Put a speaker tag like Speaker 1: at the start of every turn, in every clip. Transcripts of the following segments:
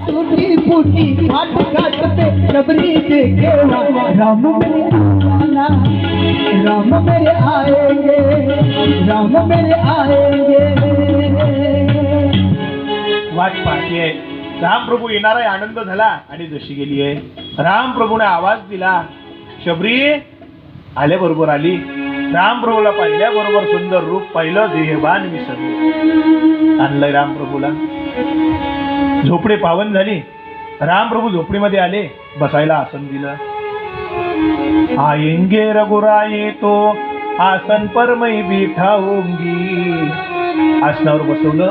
Speaker 1: टूटी फूटी घाट घाट पे शबरी देखे राम मेरे आना, राम मेरे आएंगे, राम मेरे आएंगे।
Speaker 2: वाट पाहतीये राम प्रभू येणार आहे, आनंद झाला आणि जशी गेली आहे राम प्रभूने आवाज दिला, शबरी आल्या बरोबर आली. राम प्रभूला पाहिल्या बरोबर सुंदर रूप पाहिलं, देहबान विसरले. आणलंय राम प्रभूला. झोपडी पावन झाली. राम प्रभू झोपडीमध्ये आले, बसायला आसन दिलं. आएंगे रघुराये तो आसन पर मैं बिठाऊंगी. आसनावर बसवलं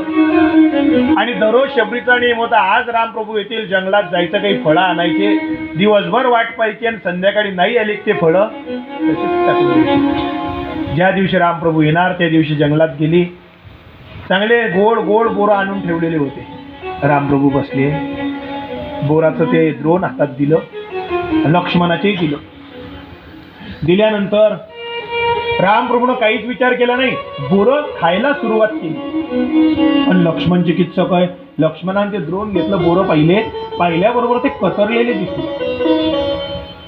Speaker 2: आणि दररोज शबरीचा नियम होता, आज रामप्रभू येतील, जंगलात जायचं, काही फळं आणायचे, दिवसभर वाट पाहायची आणि संध्याकाळी नाही आली ते फळं तसेच टाकून द्यायची. ज्या दिवशी रामप्रभू येणार त्या दिवशी जंगलात गेली. चांगले गोड गोड बोरं आणून ठेवलेले होते. रामप्रभू बसले, बोराचं ते द्रोण हातात दिलं, लक्ष्मणाचेही दिलं. दिल्यानंतर रामप्रभूनं काहीच विचार केला नाही, बोरं खायला सुरुवात केली. पण लक्ष्मण चिकित्सक आहे, लक्ष्मणाने ते द्रोण घेतलं, बोरं पाहिले, पाहिल्याबरोबर ते कतरलेले दिसले.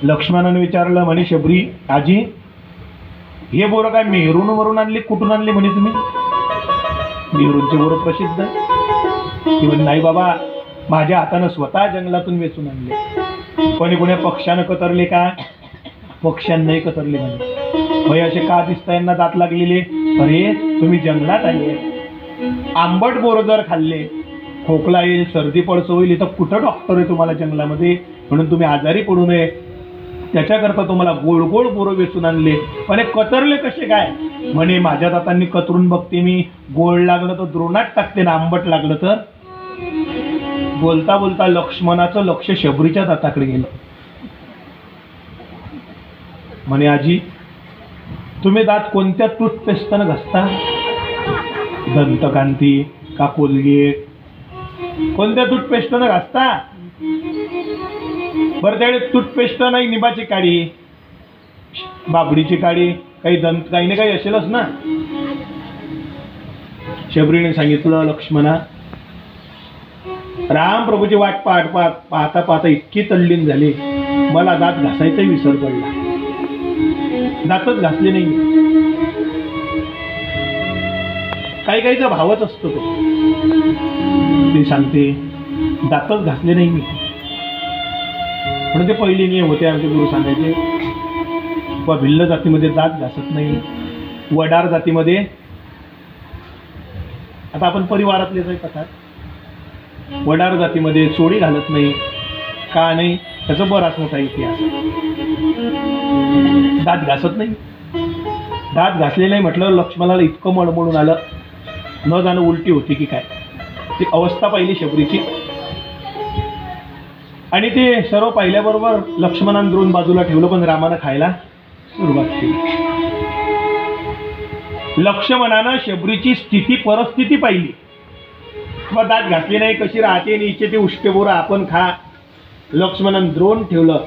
Speaker 2: लक्ष्मणाने विचारलं, म्हणे शबरी आजी हे बोरं काय मेहरूनवरून आणले, कुठून आणले म्हणे तुम्ही? मेहरूंचे बोरं प्रसिद्ध आहे. ती म्हणे नाही बाबा, माझ्या हातानं स्वतः जंगलातून वेचून आणले. कोणी कोणी पक्ष्यानं कतरले का? पक्ष्यांनाही कतरले म्हणे. भय असे का दिसता, यांना दात लागलेले? अरे तुम्ही जंगलात आले, आंबट बोरं जर खाल्ले खोकला येईल, सर्दी पडसं होईल, इथं कुठं डॉक्टर आहे तुम्हाला जंगलामध्ये, म्हणून तुम्ही आजारी पडू नये त्याच्याकरता तुम्हाला गोड गोड बोरं वेचून आणले. पण हे कतरले कसे काय? म्हणे माझ्या दातांनी कतरून बघते मी, गोड लागलं तर द्रोणात टाकते ना, आंबट लागलं तर. बोलता बोलता लक्ष्मणाचं लक्ष शबरीच्या दाताकडे गेलं. म्हणे आजी तुम्ही दात कोणत्या टूथपेस्टनं घासता? दंतकांती का कोलगेट? कोणत्या टूथपेस्टनं घासता? बरं त्यावेळी टूथपेस्ट नाही, निंबाची काडी, बाबडीची काडी, काही काही ना काही असेलच ना. शबरीने सांगितलं, लक्ष्मणा राम प्रभूची वाट पाहता पाहता इतकी तल्लीन झाली, मला दात घासायचाही विसर पडला, दातच घासले नाही. काही काहीचा भावच असतो तो. ते सांगते दातच घासले नाही मी. म्हणून ते पहिले नियम होते आमचे गुरु सांगायचे, व भिल्ल जातीमध्ये दात घासत नाही, वडार जातीमध्ये, आता आपण परिवारातलेच आहे कथा, वडार जातीमध्ये चोळी घालत नाही. का नाही? त्याचा बराच मोठा इतिहास. दात घासत नाही. दात घासले नाही म्हटलं, लक्ष्मणाला इतकं मळमळून आलं, न जाणं उलटी होती की काय, ती अवस्था पाहिली शबरीची. आणि ते सर्व पाहिल्याबरोबर लक्ष्मणानं द्रोण बाजूला ठेवलं, पण रामानं खायला सुरुवात केली. लक्ष्मणानं शबरीची स्थिती परिस्थिती पाहिली, मग दात घासले नाही कशी राहते, आणि इथे ते उष्टे बोरं आपण खा. लक्ष्मणानं द्रोण ठेवलं,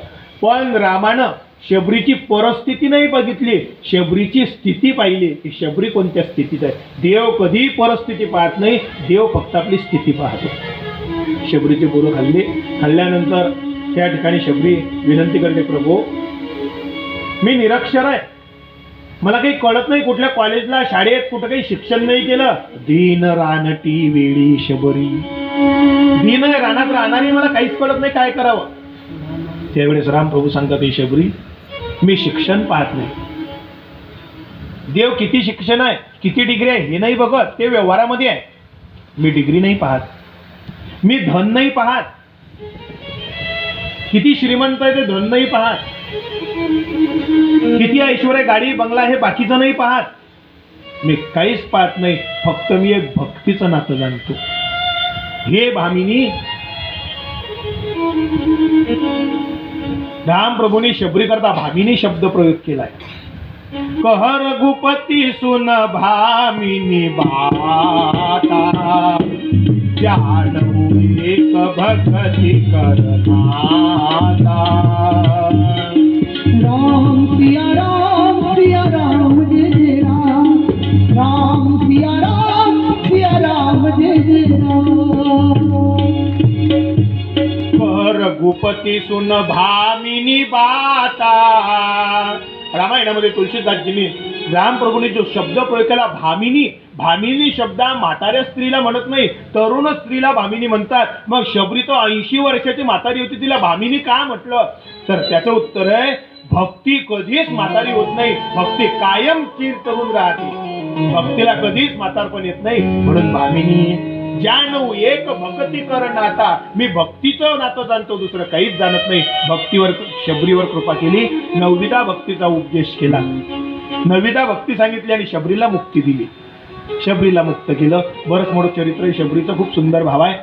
Speaker 2: पण रामानं शबरीची परिस्थिती नाही बघितली, शबरीची स्थिती पाहिली की शबरी कोणत्या स्थितीत आहे. देव कधी परिस्थिती पाहत नाही, देव फक्त आपली स्थिती पाहतो. शबरीचे बोरं खाल्ले. खाल्ल्यानंतर त्या ठिकाणी शबरी विनंती करते, प्रभू मी निरक्षर आहे, मला काही कळत नाही, कुठल्या कॉलेजला शाळेत कुठं काही शिक्षण नाही केलं. दीन रानटी वेळी शबरी, दीन आहे, रानात राहणारी, मला काहीच कळत नाही, काय करावं. त्यावेळेस रामप्रभू सांगतात, ही शबरी मी शिक्षण पाहत नाही. देव किती शिक्षण आहे, किती डिग्री आहे हे नाही बघत, ते व्यवहारामध्ये आहे. मी डिग्री नाही पाहत, मी धन नाही पाहत, किती श्रीमंत आहे ते धन नाही पाहत, किती ऐश्वर्य गाडी बंगला हे बाकीचं नाही पाहत, मी काहीच पाहत नाही. फक्त मी एक भक्तीचं नातं जाणतो. हे भामिनी, राम प्रभूंनी शबरी करता भामिनी शब्द प्रयोग केलाय. कह रघुपती सुन भामिनी बाता, जानू एक भक्ति करनाता.
Speaker 1: राम सिया राम जय जय राम, राम सिया राम जय जय राम.
Speaker 2: रघुपती सुन भामिनी बाता. रामायणामध्ये तुलसीदासजींनी रामप्रभूंनी जो शब्द प्रयोग केला भामिनी, भामिनी शब्द म्हाताऱ्या स्त्रीला म्हणत नाही, तरुण स्त्रीला भामिनी म्हणतात. मग शबरी तो 80 वर्षाची म्हातारी होती, तिला भामिनी का म्हटलं? तर त्याचं उत्तर आहे, भक्ती कधीच म्हातारी होत नाही, भक्ती कायम चिर तरुण राहते. भक्तीला कधीच म्हातारपण येत नाही, म्हणून भामिनी. जाणू एक भक्ती कर नाता, मी भक्तीचं नातं जाणतो, दुसरं काहीच जाणत नाही. भक्तीवर शबरीवर कृपा केली, 9वीदा भक्तीचा उपदेश केला, 9वीदा भक्ती सांगितली आणि शबरीला मुक्ती दिली, शबरीला मुक्त केलं. बरंच मोठं चरित्र आहे शबरीचं, खूप सुंदर भाव आहे.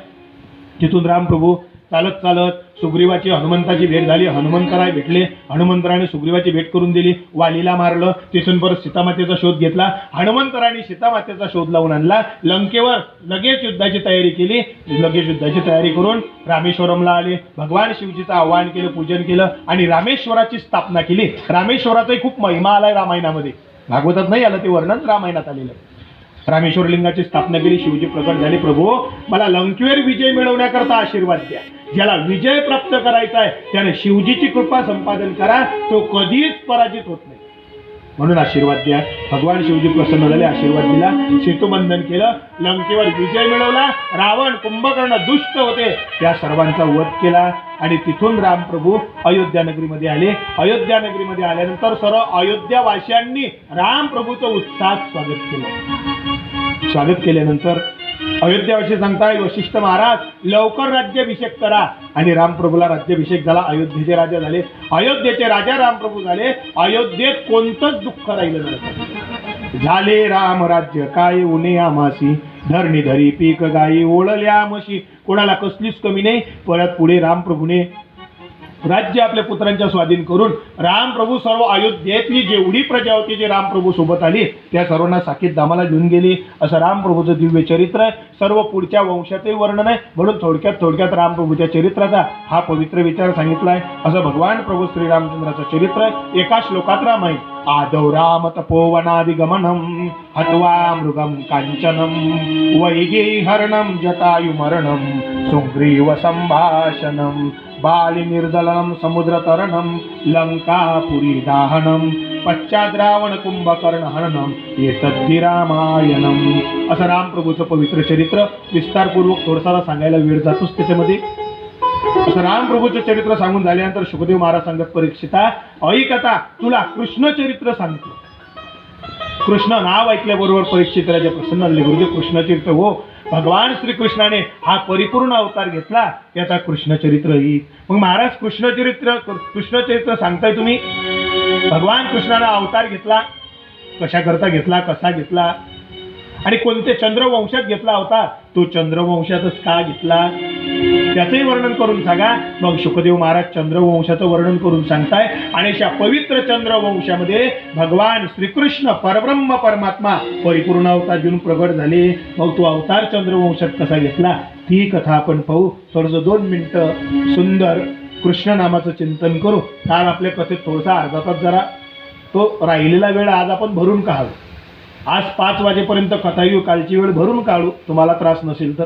Speaker 2: तिथून रामप्रभू चालत चालत सुग्रीवाची हनुमंताची भेट झाली, हनुमंतराय भेटले, हनुमंतराने सुग्रीवाची भेट करून दिली, वालीला मारलं. तिथून परत सीतामातेचा शोध घेतला, हनुमंतराने सीतामातेचा शोध लावून आणला. लंकेवर लगेच युद्धाची तयारी केली, लगेच युद्धाची तयारी करून रामेश्वरमला आले, भगवान शिवजीचं आवाहन केलं, पूजन केलं आणि रामेश्वराची स्थापना केली. रामेश्वराचाही खूप महिमा आलाय रामायणामध्ये, भागवतात नाही आलं ते वर्णन, रामायणात आलेलं. रामेश्वर लिंगाची स्थापना केली, शिवजी प्रकट झाले, प्रभू मला लंकेवर विजय मिळवण्याकरता आशीर्वाद द्या. ज्याला विजय प्राप्त करायचा आहे त्याने शिवजीची कृपा संपादन करा, तो कधीच पराजित होत नाही, म्हणून आशीर्वाद द्या. भगवान शिवजी प्रसन्न झाले, आशीर्वाद दिला, सेतुबंधन केलं, लंकेवर विजय मिळवला. रावण कुंभकर्ण दुष्ट होते, त्या सर्वांचा वध केला आणि तिथून रामप्रभू अयोध्या नगरीमध्ये आले. अयोध्या नगरीमध्ये आल्यानंतर सर्व अयोध्यावासियांनी रामप्रभूचं उत्साहात स्वागत केलं. स्वागत केल्यानंतर अयोध्यावासी सांगताय, वशिष्ठ महाराज लवकर राज्याभिषेक करा. आणि रामप्रभूला राज्याभिषेक झाला, अयोध्येचे राजा झाले, अयोध्येचे राजा रामप्रभू झाले. अयोध्येत कोणतंच दुःख राहिलं नाही. झाले राम राज्य काय उणे आमासी, धरणी धरी पीक गाई ओळल्या म्हशी. कोणाला कसलीच कमी नाही. परत पुढे रामप्रभूने राज्य आपल्या पुत्रांच्या स्वाधीन करून रामप्रभू सर्व अयोध्येतली जेवढी प्रजा होती जी रामप्रभू सोबत आली त्या सर्वांना साकीत धामाला घेऊन गेली. असं रामप्रभूचं दिव्य चरित्र आहे. सर्व पुढच्या वंशाचंही वर्णन आहे, म्हणून थोडक्यात रामप्रभूच्या चरित्राचा हा पवित्र विचार सांगितलाय. असं भगवान प्रभू श्रीरामचंद्राचं चरित्र आहे. एका श्लोकात राम आहे, आदौ राम तपोवनादिगमनम हत्वा मृगम कांचनम वैदेहरणम जटायुमरणम सुग्रीव संभाषणम बाली निर्दलनम समुद्रतरणम लंकापुरी दाहनम पश्चात रावण कुंभकर्ण हरणम एतद्धि रामायणम. असं रामप्रभूचं पवित्र चरित्र विस्तारपूर्वक थोडसा सांगायला वेळ जातोच त्याच्यामध्ये. असं रामप्रभूचं चरित्र सांगून झाल्यानंतर शुकदेव महाराज सांगत, परीक्षिता ऐक आता तुला कृष्ण चरित्र सांगतो. कृष्ण नाव ऐकल्याबरोबर परीक्षित राजा प्रसन्न झाले. गुरुदेव कृष्ण चरित्र हो, भगवान श्रीकृष्णाने हा परिपूर्ण अवतार घेतला, त्याचा कृष्ण चरित्र ही. मग महाराज कृष्ण चरित्र सांगताय तुम्ही, भगवान कृष्णाने अवतार घेतला, कशा करता घेतला, कसा घेतला आणि कोणते चंद्रवंशात घेतला होता, तो चंद्रवंशातच का घेतला त्याचंही वर्णन करून सांगा. मग शुकदेव महाराज चंद्रवंशाचं वर्णन करून सांगताय आणि अशा पवित्र चंद्रवंशामध्ये भगवान श्रीकृष्ण परब्रह्म परमात्मा परिपूर्ण अवतार घेऊन प्रगट झाले. मग तो अवतार चंद्रवंशात कसा घेतला ती कथा आपण पाहू. थोडंसं 2 मिनिटं सुंदर कृष्ण नामाचं चिंतन करू. काल आपल्या कथेत थोडासा अर्धा तास जरा तो राहिलेला वेळ आज आपण भरून काढू. आज 5 वाजेपर्यंत कथा येऊ, कालची वेळ भरून काढू, तुम्हाला त्रास नसेल तर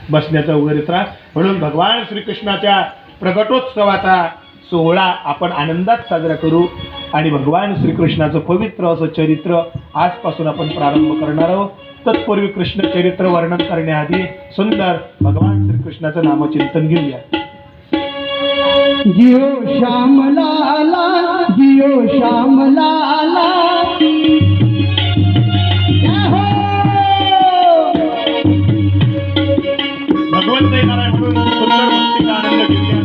Speaker 2: बसण्याचा वगैरे त्रास. म्हणून भगवान श्रीकृष्णाच्या प्रगटोत्सवाचा सोहळा आपण आनंदात साजरा करू आणि भगवान श्रीकृष्णाचं पवित्र असं चरित्र आजपासून आपण प्रारंभ करणार आहोत. तत्पूर्वी कृष्ण चरित्र वर्णन करण्याआधी सुंदर भगवान श्रीकृष्णाचं नामचिंतन घेऊया.
Speaker 1: जियो श्याम लाला, जियो श्याम लाला,
Speaker 2: भगवंत येणार आहे म्हणून सुंदर भक्तीचा आनंद घेऊया.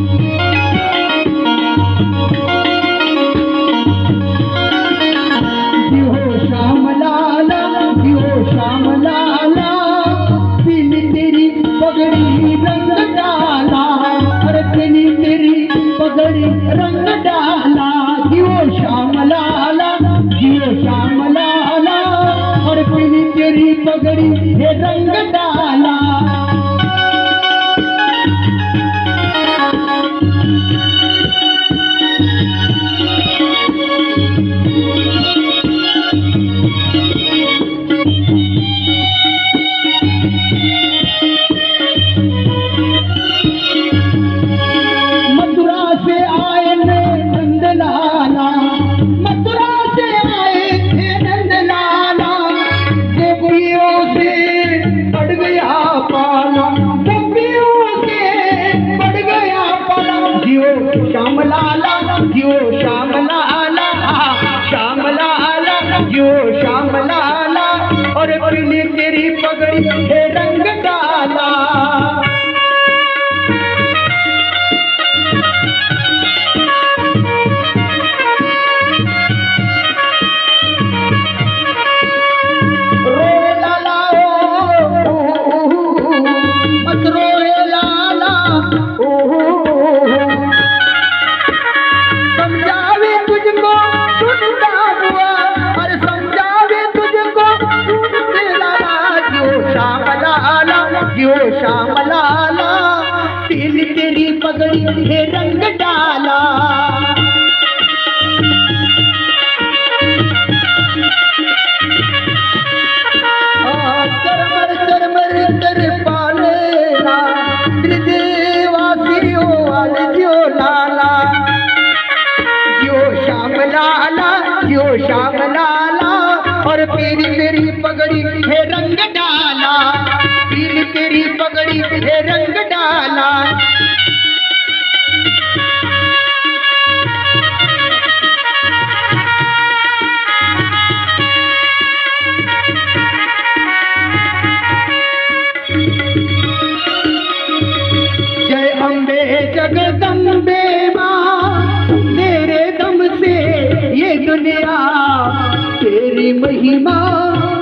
Speaker 1: जियो श्याम लाला, जियो श्याम लाला, पीली तेरी पगड़ी रंग डाला, अरे पीली तेरी पगड़ी रंग डाला. जियो श्याम लाला, जियो श्याम लाला, और पीली तेरी पगड़ी ये रंग डाला. तेरी पगड़ी है रंग डाला। चरमर चरमर कर पालेला ब्रजवासियों वाले जो लाला, जो श्याम लाला, जो श्याम लाला, और पीली तेरी पगड़ी है रंग डाला, पीली तेरी पगड़ी है रंग डाला। जय अम्बे जगदम्बे माँ, तेरे दम से ये दुनिया, तेरी महिमा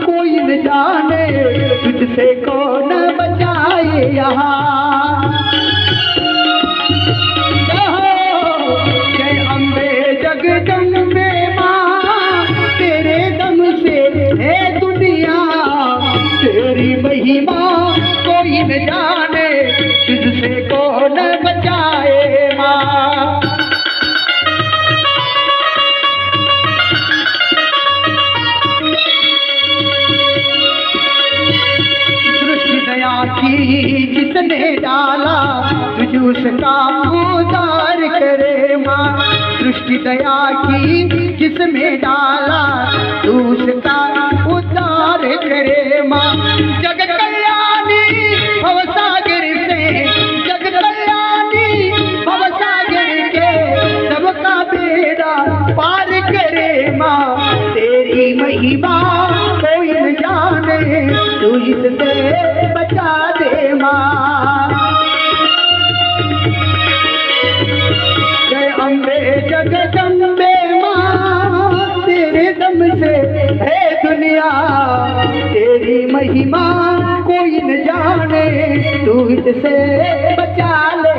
Speaker 1: कोई न जाने, तुझसे कौन बचाए यहाँ। जय अम्बे जगदम्बे माँ, तेरे दम से है दुनिया, तेरी महिमा कोई न जाने, तुझसे कौन बचाए माँ। दृष्टि दया की जिसने डाला, तुझ उसका उद्धार करे माँ। दृष्टि दया की जिसमें डाला, तू उसका उद्धार करे माँ। जग कल्याणी भवसागर से, जग कल्याणी भवसागर के, सबका बेड़ा पार करे माँ। तेरी महिमा कोई न जाने, तू इससे बचा दे माँ। जय अम्बे जगदम्बे माँ, तेरे दम से है दुनिया, तेरी महिमा कोई न जाने, तू इससे बचा ले